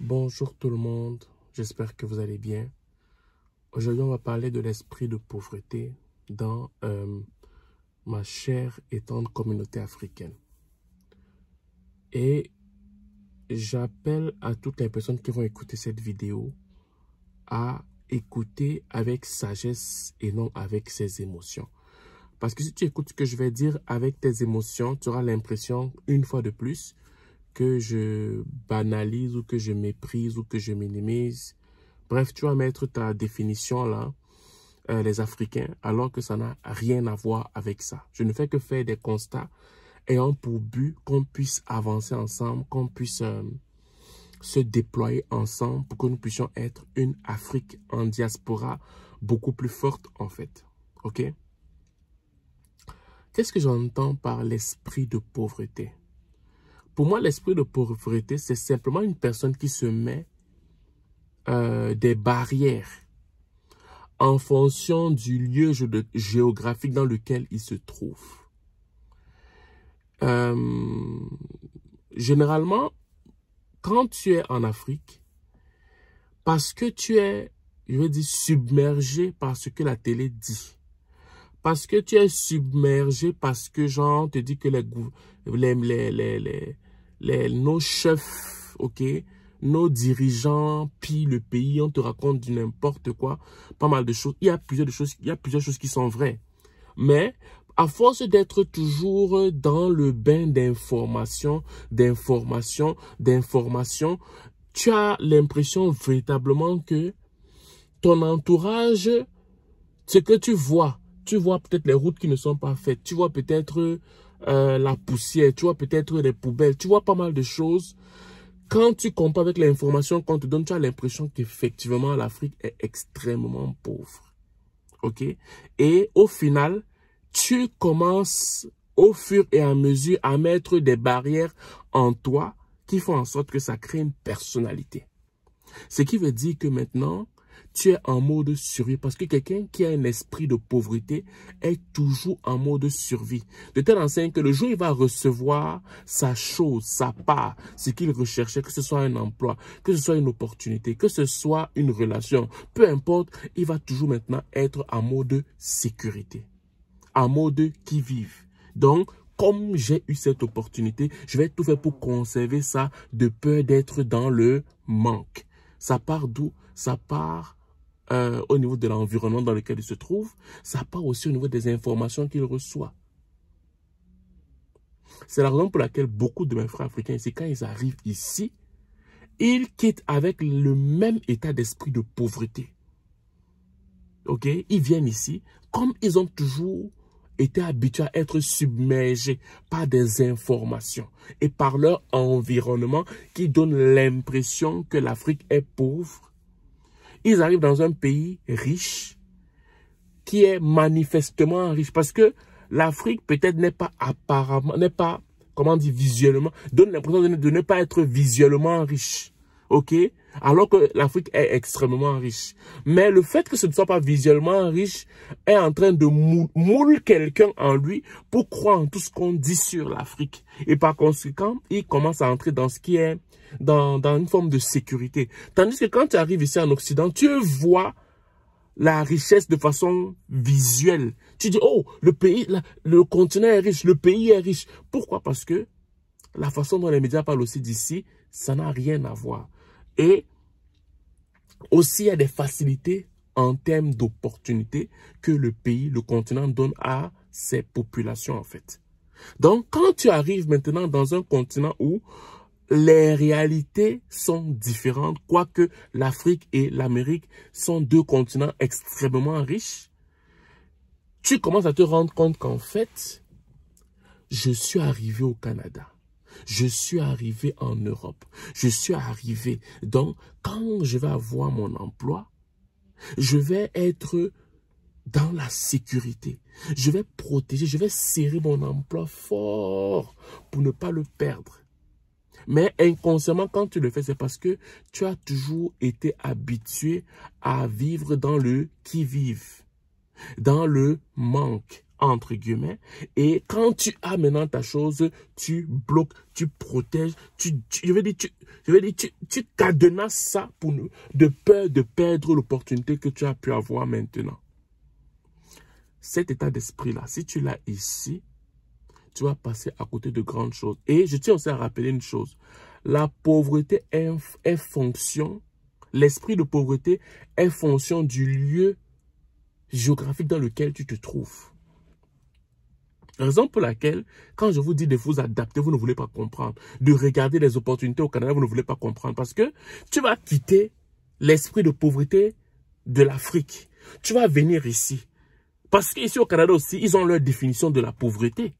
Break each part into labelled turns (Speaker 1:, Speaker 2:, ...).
Speaker 1: Bonjour tout le monde, j'espère que vous allez bien. Aujourd'hui, on va parler de l'esprit de pauvreté dans ma chère et tendre communauté africaine. Et j'appelle à toutes les personnes qui vont écouter cette vidéo à écouter avec sagesse et non avec ses émotions. Parce que si tu écoutes ce que je vais dire avec tes émotions, tu auras l'impression, une fois de plus, que je banalise ou que je méprise ou que je minimise. Bref, tu vas mettre ta définition là, les Africains, alors que ça n'a rien à voir avec ça. Je ne fais que faire des constats ayant pour but qu'on puisse avancer ensemble, qu'on puisse se déployer ensemble pour que nous puissions être une Afrique en diaspora beaucoup plus forte en fait. Ok? Qu'est-ce que j'entends par l'esprit de pauvreté? Pour moi, l'esprit de pauvreté, c'est simplement une personne qui se met des barrières en fonction du lieu géographique dans lequel il se trouve. Généralement, quand tu es en Afrique, parce que tu es, je veux dire, submergé par ce que la télé dit, parce que tu es submergé parce que genre, on te dit que nos chefs, ok, nos dirigeants pillent le pays, on te raconte du n'importe quoi, pas mal de choses. Il y a plusieurs choses qui sont vraies. Mais à force d'être toujours dans le bain d'informations, tu as l'impression véritablement que ton entourage, ce que tu vois peut-être les routes qui ne sont pas faites, tu vois peut-être la poussière, tu vois peut-être les poubelles, tu vois pas mal de choses. Quand tu compares avec l'information qu'on te donne, tu as l'impression qu'effectivement l'Afrique est extrêmement pauvre. Ok? Et au final, tu commences au fur et à mesure à mettre des barrières en toi qui font en sorte que ça crée une personnalité. Ce qui veut dire que maintenant, tu es en mode survie parce que quelqu'un qui a un esprit de pauvreté est toujours en mode survie. De telle enseigne que le jour où il va recevoir sa chose, sa part, ce qu'il recherchait, que ce soit un emploi, que ce soit une opportunité, que ce soit une relation, peu importe, il va toujours maintenant être en mode sécurité, en mode qui vive. Donc, comme j'ai eu cette opportunité, je vais tout faire pour conserver ça de peur d'être dans le manque. Ça part d'où? Ça part au niveau de l'environnement dans lequel il se trouve. Ça part aussi au niveau des informations qu'il reçoit. C'est la raison pour laquelle beaucoup de mes frères africains ici, quand ils arrivent ici, ils quittent avec le même état d'esprit de pauvreté. Ok? Ils viennent ici, comme ils ont toujours été habitués à être submergés par des informations et par leur environnement qui donne l'impression que l'Afrique est pauvre. Ils arrivent dans un pays riche qui est manifestement riche parce que l'Afrique peut-être n'est pas apparemment, comment dire, visuellement, donne l'impression de ne pas être visuellement riche. Ok? Alors que l'Afrique est extrêmement riche. Mais le fait que ce ne soit pas visuellement riche est en train de mouler quelqu'un en lui pour croire en tout ce qu'on dit sur l'Afrique. Et par conséquent, il commence à entrer dans ce qui est dans une forme de sécurité. Tandis que quand tu arrives ici en Occident, tu vois la richesse de façon visuelle. Tu dis, oh, le continent est riche, le pays est riche. Pourquoi? Parce que la façon dont les médias parlent aussi d'ici, ça n'a rien à voir. Et aussi, il y a des facilités en termes d'opportunités que le pays, le continent donne à ses populations en fait. Donc, quand tu arrives maintenant dans un continent où les réalités sont différentes, quoique l'Afrique et l'Amérique sont deux continents extrêmement riches, tu commences à te rendre compte qu'en fait, je suis arrivé au Canada. Je suis arrivé en Europe. Je suis arrivé. Donc, quand je vais avoir mon emploi, je vais être dans la sécurité. Je vais protéger, je vais serrer mon emploi fort pour ne pas le perdre. Mais inconsciemment, quand tu le fais, c'est parce que tu as toujours été habitué à vivre dans le qui-vive, dans le manque, entre guillemets. Et quand tu as maintenant ta chose, tu bloques, tu protèges, tu cadenas ça de peur de perdre l'opportunité que tu as pu avoir maintenant. Cet état d'esprit-là, si tu l'as ici, tu vas passer à côté de grandes choses. Et je tiens aussi à rappeler une chose. La pauvreté est fonction, l'esprit de pauvreté est fonction du lieu géographique dans lequel tu te trouves. Raison pour laquelle, quand je vous dis de vous adapter, vous ne voulez pas comprendre. De regarder les opportunités au Canada, vous ne voulez pas comprendre. Parce que tu vas quitter l'esprit de pauvreté de l'Afrique. Tu vas venir ici. Parce qu'ici au Canada aussi, ils ont leur définition de la pauvreté.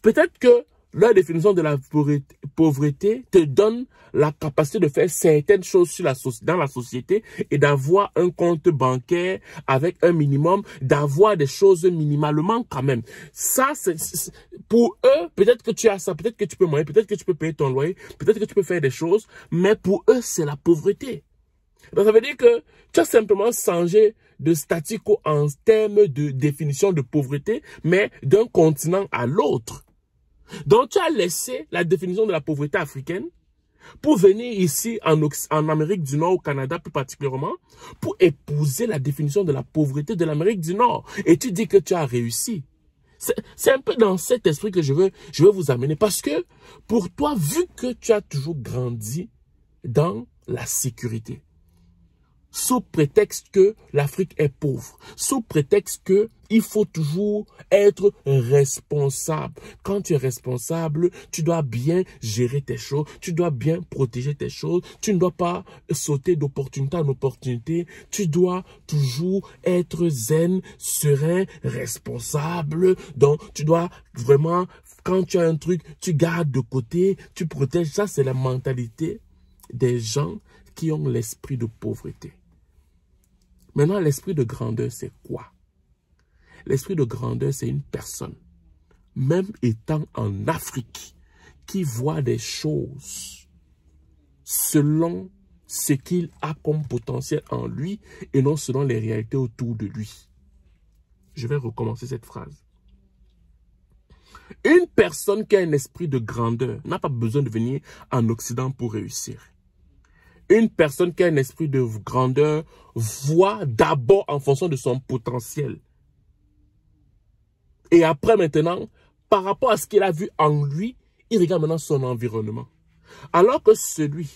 Speaker 1: Peut-être que leur définition de la pauvreté te donne la capacité de faire certaines choses dans la société et d'avoir un compte bancaire avec un minimum, d'avoir des choses minimalement quand même. Ça, pour eux, peut-être que tu as ça, peut-être que tu peux manger, peut-être que tu peux payer ton loyer, peut-être que tu peux faire des choses, mais pour eux, c'est la pauvreté. Donc, ça veut dire que tu as simplement changé de statu quo en termes de définition de pauvreté, mais d'un continent à l'autre. Donc, tu as laissé la définition de la pauvreté africaine pour venir ici en Amérique du Nord, au Canada plus particulièrement, pour épouser la définition de la pauvreté de l'Amérique du Nord. Et tu dis que tu as réussi. C'est un peu dans cet esprit que je veux vous amener. Parce que pour toi, vu que tu as toujours grandi dans la sécurité, sous prétexte que l'Afrique est pauvre, sous prétexte que il faut toujours être responsable. Quand tu es responsable, tu dois bien gérer tes choses, tu dois bien protéger tes choses, tu ne dois pas sauter d'opportunité en opportunité, tu dois toujours être zen, serein, responsable. Donc, tu dois vraiment, quand tu as un truc, tu gardes de côté, tu protèges. Ça, c'est la mentalité des gens qui ont l'esprit de pauvreté. Maintenant, l'esprit de grandeur, c'est quoi? L'esprit de grandeur, c'est une personne, même étant en Afrique, qui voit des choses selon ce qu'il a comme potentiel en lui et non selon les réalités autour de lui. Je vais recommencer cette phrase. Une personne qui a un esprit de grandeur n'a pas besoin de venir en Occident pour réussir. Une personne qui a un esprit de grandeur voit d'abord en fonction de son potentiel. Et après maintenant, par rapport à ce qu'il a vu en lui, il regarde maintenant son environnement. Alors que celui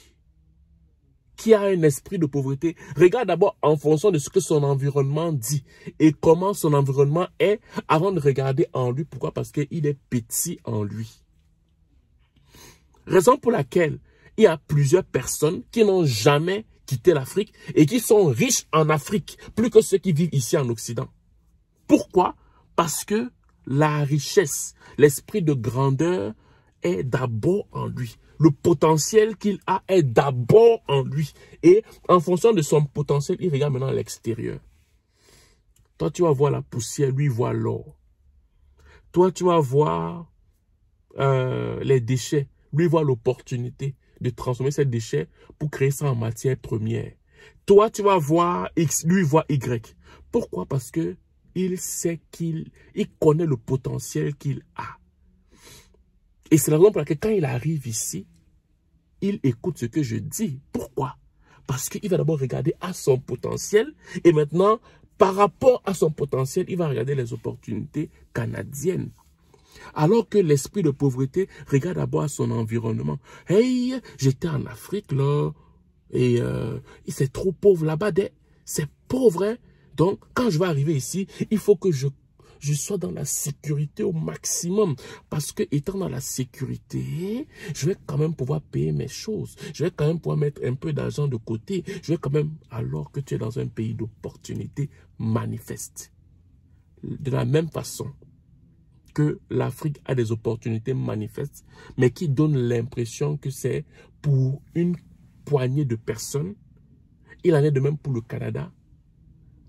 Speaker 1: qui a un esprit de pauvreté regarde d'abord en fonction de ce que son environnement dit et comment son environnement est avant de regarder en lui. Pourquoi? Parce qu'il est petit en lui. Raison pour laquelle il y a plusieurs personnes qui n'ont jamais quitté l'Afrique et qui sont riches en Afrique, plus que ceux qui vivent ici en Occident. Pourquoi? Parce que la richesse, l'esprit de grandeur est d'abord en lui. Le potentiel qu'il a est d'abord en lui. Et en fonction de son potentiel, il regarde maintenant à l'extérieur. Toi, tu vas voir la poussière, lui, il voit l'or. Toi, tu vas voir les déchets, lui, il voit l'opportunité de transformer ces déchets pour créer ça en matière première. Toi, tu vas voir X, lui, il voit Y. Pourquoi? Parce que il sait il connaît le potentiel qu'il a. Et c'est la raison pour laquelle quand il arrive ici, il écoute ce que je dis. Pourquoi? Parce qu'il va d'abord regarder à son potentiel et maintenant, par rapport à son potentiel, il va regarder les opportunités canadiennes. Alors que l'esprit de pauvreté regarde d'abord à son environnement. Hey, j'étais en Afrique là, et c'est trop pauvre là-bas. C'est pauvre, hein? Donc, quand je vais arriver ici, il faut que je sois dans la sécurité au maximum. Parce que étant dans la sécurité, je vais quand même pouvoir payer mes choses. Je vais quand même pouvoir mettre un peu d'argent de côté. Je vais quand même, alors que tu es dans un pays d'opportunités manifestes. De la même façon que l'Afrique a des opportunités manifestes, mais qui donnent l'impression que c'est pour une poignée de personnes. Il en est de même pour le Canada,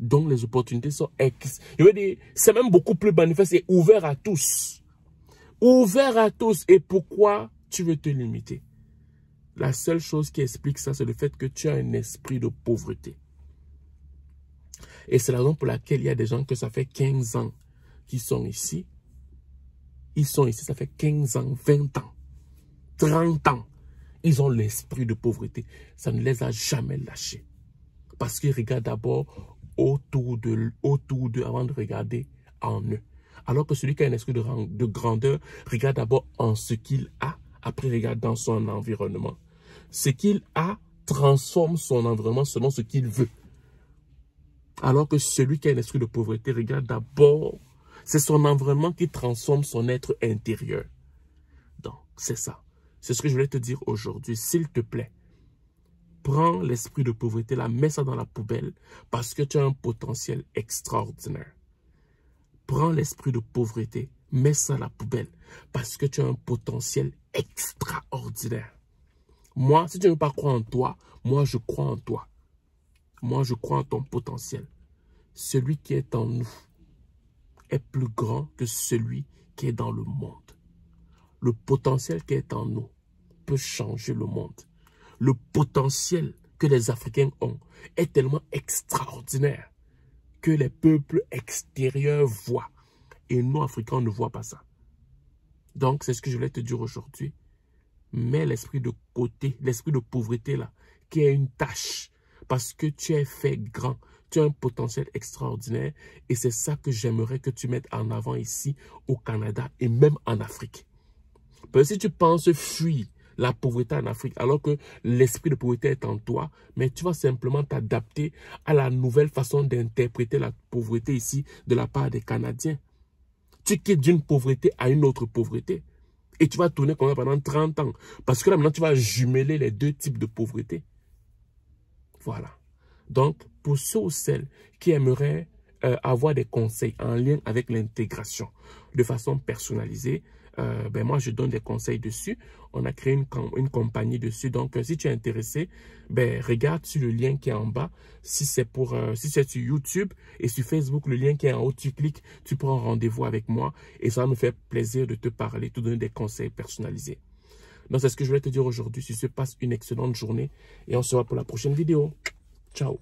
Speaker 1: dont les opportunités sont je veux dire, c'est même beaucoup plus manifeste et ouvert à tous. Ouvert à tous. Et pourquoi tu veux te limiter? La seule chose qui explique ça, c'est le fait que tu as un esprit de pauvreté. Et c'est la raison pour laquelle il y a des gens que ça fait 15 ans qui sont ici, ils sont ici, ça fait 15 ans, 20 ans, 30 ans. Ils ont l'esprit de pauvreté. Ça ne les a jamais lâchés. Parce qu'ils regardent d'abord autour d'eux avant de regarder en eux. Alors que celui qui a un esprit de grandeur regarde d'abord en ce qu'il a, après regarde dans son environnement. Ce qu'il a transforme son environnement selon ce qu'il veut. Alors que celui qui a un esprit de pauvreté regarde d'abord, c'est son environnement qui transforme son être intérieur. Donc, c'est ça. C'est ce que je voulais te dire aujourd'hui. S'il te plaît, prends l'esprit de pauvreté là, mets ça dans la poubelle parce que tu as un potentiel extraordinaire. Prends l'esprit de pauvreté, mets ça à la poubelle parce que tu as un potentiel extraordinaire. Moi, si tu ne veux pas croire en toi, moi je crois en toi. Moi, je crois en ton potentiel. Celui qui est en nous est plus grand que celui qui est dans le monde. Le potentiel qui est en nous peut changer le monde. Le potentiel que les Africains ont est tellement extraordinaire que les peuples extérieurs voient. Et nous, Africains, on ne voit pas ça. Donc, c'est ce que je voulais te dire aujourd'hui. Mets l'esprit de côté, l'esprit de pauvreté là, qui est une tâche. Parce que tu es fait grand, tu as un potentiel extraordinaire et c'est ça que j'aimerais que tu mettes en avant ici au Canada et même en Afrique. Parce que si tu penses fuir la pauvreté en Afrique alors que l'esprit de pauvreté est en toi, mais tu vas simplement t'adapter à la nouvelle façon d'interpréter la pauvreté ici de la part des Canadiens. Tu quittes d'une pauvreté à une autre pauvreté et tu vas tourner comme ça pendant 30 ans parce que là maintenant tu vas jumeler les deux types de pauvreté. Voilà. Donc, pour ceux ou celles qui aimeraient avoir des conseils en lien avec l'intégration de façon personnalisée, ben moi, je donne des conseils dessus. On a créé une compagnie dessus. Donc, si tu es intéressé, ben, regarde sur le lien qui est en bas. Si c'est sur YouTube et sur Facebook, le lien qui est en haut, tu cliques, tu prends rendez-vous avec moi et ça va me faire plaisir de te parler, te donner des conseils personnalisés. Donc, c'est ce que je voulais te dire aujourd'hui. Si tu passes une excellente journée et on se voit pour la prochaine vidéo. Ciao.